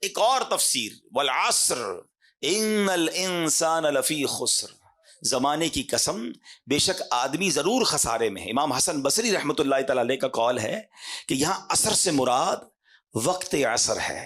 ایک اور تفسیر، والعصر ان الانسان لفی خسر، زمانے کی قسم بے شک آدمی ضرور خسارے میں ہے۔ امام حسن بصری رحمۃ اللہ تعالی علیہ کا قول ہے کہ یہاں عصر سے مراد وقت عصر ہے۔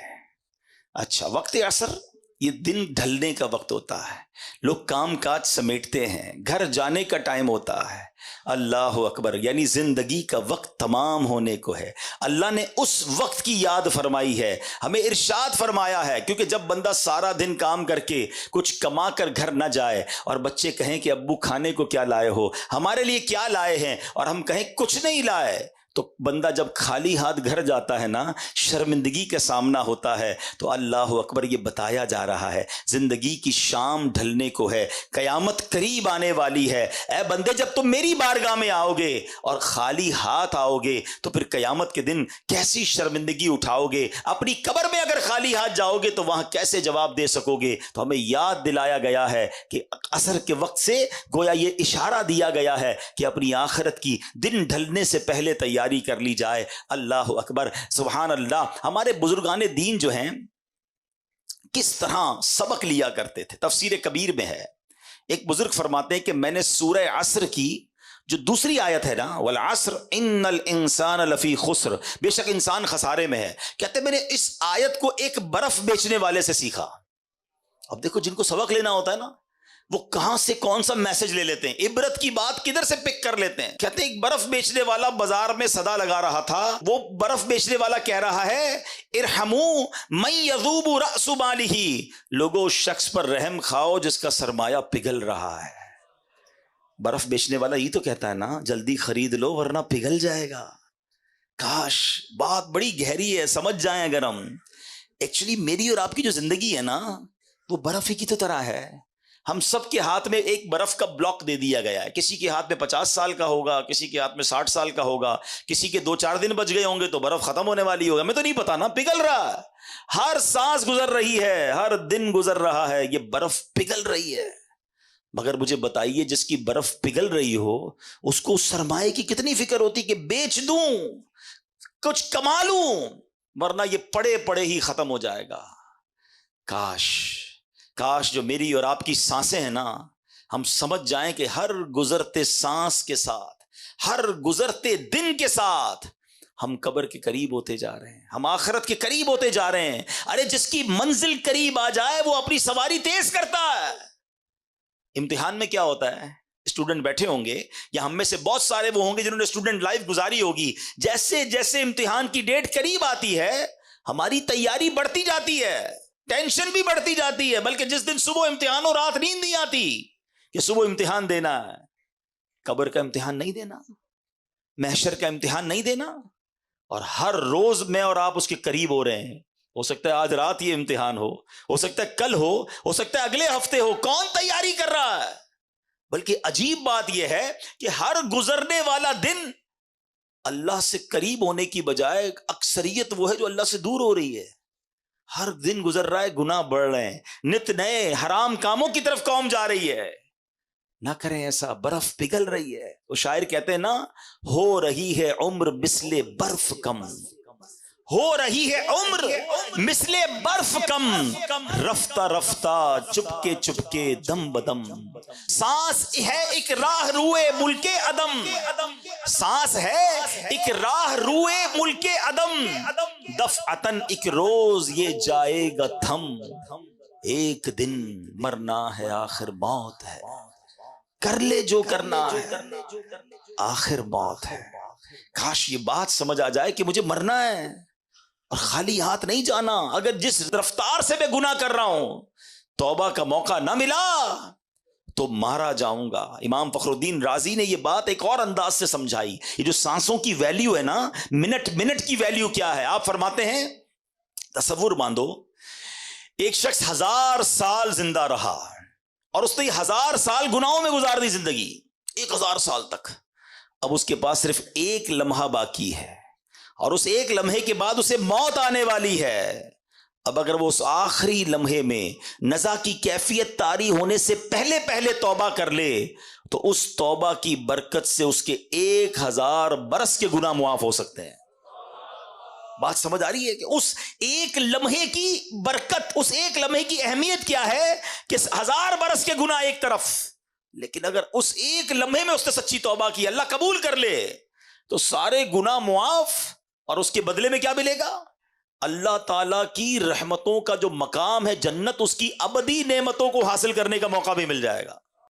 اچھا، وقت عصر یہ دن ڈھلنے کا وقت ہوتا ہے، لوگ کام کاج سمیٹتے ہیں، گھر جانے کا ٹائم ہوتا ہے۔ اللہ اکبر، یعنی زندگی کا وقت تمام ہونے کو ہے۔ اللہ نے اس وقت کی یاد فرمائی ہے، ہمیں ارشاد فرمایا ہے، کیونکہ جب بندہ سارا دن کام کر کے کچھ کما کر گھر نہ جائے اور بچے کہیں کہ ابو کھانے کو کیا لائے ہو، ہمارے لیے کیا لائے ہیں، اور ہم کہیں کچھ نہیں لائے، تو بندہ جب خالی ہاتھ گھر جاتا ہے نا، شرمندگی کا سامنا ہوتا ہے۔ تو اللہ اکبر، یہ بتایا جا رہا ہے زندگی کی شام ڈھلنے کو ہے، قیامت قریب آنے والی ہے۔ اے بندے، جب تم میری بارگاہ میں آؤ گے اور خالی ہاتھ آؤ گے تو پھر قیامت کے دن کیسی شرمندگی اٹھاؤ گے؟ اپنی قبر میں اگر خالی ہاتھ جاؤ گے تو وہاں کیسے جواب دے سکو گے؟ تو ہمیں یاد دلایا گیا ہے کہ عصر کے وقت سے گویا یہ اشارہ دیا گیا ہے کہ اپنی آخرت کی دن ڈھلنے سے پہلے تیاری کر لی جائے۔ اللہ اکبر، سبحان اللہ۔ ہمارے بزرگان دین جو ہیں کس طرح سبق لیا کرتے تھے، تفسیر کبیر میں ہے، ایک بزرگ فرماتے ہیں کہ میں نے سورہ عصر کی جو دوسری آیت ہے نا، والعصر ان الانسان لفی خسر، بے شک انسان خسارے میں ہے، کہتے ہیں میں نے اس آیت کو ایک برف بیچنے والے سے سیکھا۔ اب دیکھو، جن کو سبق لینا ہوتا ہے نا، وہ کہاں سے کون سا میسج لے لیتے ہیں، عبرت کی بات کدھر سے پک کر لیتے ہیں۔ کہتے ہیں ایک برف بیچنے والا بازار میں صدا لگا رہا تھا، وہ برف بیچنے والا کہہ رہا ہے ارحموا من یذوب رأس مالہ، لوگوں اس شخص پر رحم کھاؤ جس کا سرمایہ پگھل رہا ہے۔ برف بیچنے والا یہ تو کہتا ہے نا، جلدی خرید لو ورنہ پگھل جائے گا۔ کاش بات بڑی گہری ہے، سمجھ جائیں اگر ہم۔ ایکچولی میری اور آپ کی جو زندگی ہے نا، وہ برف ہی کی تو طرح ہے۔ ہم سب کے ہاتھ میں ایک برف کا بلاک دے دیا گیا ہے، کسی کے ہاتھ میں 50 سال کا ہوگا، کسی کے ہاتھ میں 60 سال کا ہوگا، کسی کے 2-4 دن بچ گئے ہوں گے تو برف ختم ہونے والی ہوگا، ہمیں تو نہیں پتا نا، پگھل رہا ہے، ہر سانس گزر رہی ہے، ہر دن گزر رہا ہے، یہ برف پگھل رہی ہے۔ مگر مجھے بتائیے، جس کی برف پگھل رہی ہو اس کو اس سرمایے کی کتنی فکر ہوتی کہ بیچ دوں، کچھ کما لوں، ورنہ یہ پڑے پڑے ہی ختم ہو جائے گا۔ کاش جو میری اور آپ کی سانسیں ہیں نا، ہم سمجھ جائیں کہ ہر گزرتے سانس کے ساتھ، ہر گزرتے دن کے ساتھ ہم قبر کے قریب ہوتے جا رہے ہیں، ہم آخرت کے قریب ہوتے جا رہے ہیں۔ ارے جس کی منزل قریب آ جائے وہ اپنی سواری تیز کرتا ہے۔ امتحان میں کیا ہوتا ہے، اسٹوڈنٹ بیٹھے ہوں گے، یا ہم میں سے بہت سارے وہ ہوں گے جنہوں نے اسٹوڈنٹ لائف گزاری ہوگی، جیسے جیسے امتحان کی ڈیٹ قریب آتی ہے ہماری تیاری بڑھتی جاتی ہے، ٹینشن بھی بڑھتی جاتی ہے، بلکہ جس دن صبح امتحان ہو رات نیند نہیں آتی کہ صبح امتحان دینا ہے، قبر کا امتحان نہیں دینا، محشر کا امتحان نہیں دینا، اور ہر روز میں اور آپ اس کے قریب ہو رہے ہیں۔ ہو سکتا ہے آج رات یہ امتحان ہو سکتا ہے کل ہو سکتا ہے اگلے ہفتے ہو، کون تیاری کر رہا ہے؟ بلکہ عجیب بات یہ ہے کہ ہر گزرنے والا دن اللہ سے قریب ہونے کی بجائے اکثریت وہ ہے جو اللہ سے دور ہو رہی ہے۔ ہر دن گزر رہا ہے، گناہ بڑھ رہے ہیں، نت نئے حرام کاموں کی طرف قوم جا رہی ہے۔ نہ کریں ایسا، برف پگھل رہی ہے۔ وہ شاعر کہتے ہیں نا، ہو رہی ہے عمر مثل برف کم، ہو رہی ہے عمر مثل برف کم، رفتہ رفتہ چپکے چپکے دم بدم، سانس ہے ایک راہ روئے ملک عدم، سانس ہے ایک راہ روئے ملک عدم، دفعتن ایک روز یہ جائے گا تھم، ایک دن مرنا ہے آخر موت ہے، کر لے جو کرنا ہے آخر موت ہے۔ کاش یہ بات سمجھ آ جائے کہ مجھے مرنا ہے اور خالی ہاتھ نہیں جانا۔ اگر جس رفتار سے میں گناہ کر رہا ہوں توبہ کا موقع نہ ملا تو مارا جاؤں گا۔ امام فخر الدین رازی نے یہ بات ایک اور انداز سے سمجھائی۔ یہ جو سانسوں کی ویلیو ہے نا، منٹ کی ویلیو کیا ہے، آپ فرماتے ہیں تصور باندھو، ایک شخص 1000 سال زندہ رہا اور اس نے 1000 سال گناہوں میں گزار دی زندگی، 1000 سال تک۔ اب اس کے پاس صرف ایک لمحہ باقی ہے اور اس ایک لمحے کے بعد اسے موت آنے والی ہے۔ اب اگر وہ اس آخری لمحے میں نزا کی کیفیت طاری ہونے سے پہلے توبہ کر لے تو اس توبہ کی برکت سے اس کے 1000 برس کے گناہ معاف ہو سکتے ہیں۔ بات سمجھ آ رہی ہے کہ اس ایک لمحے کی برکت، اس ایک لمحے کی اہمیت کیا ہے کہ 1000 برس کے گناہ ایک طرف، لیکن اگر اس ایک لمحے میں اس نے سچی توبہ کی، اللہ قبول کر لے تو سارے گناہ معاف، اور اس کے بدلے میں کیا ملے گا؟ اللہ تعالیٰ کی رحمتوں کا جو مقام ہے جنت، اس کی ابدی نعمتوں کو حاصل کرنے کا موقع بھی مل جائے گا۔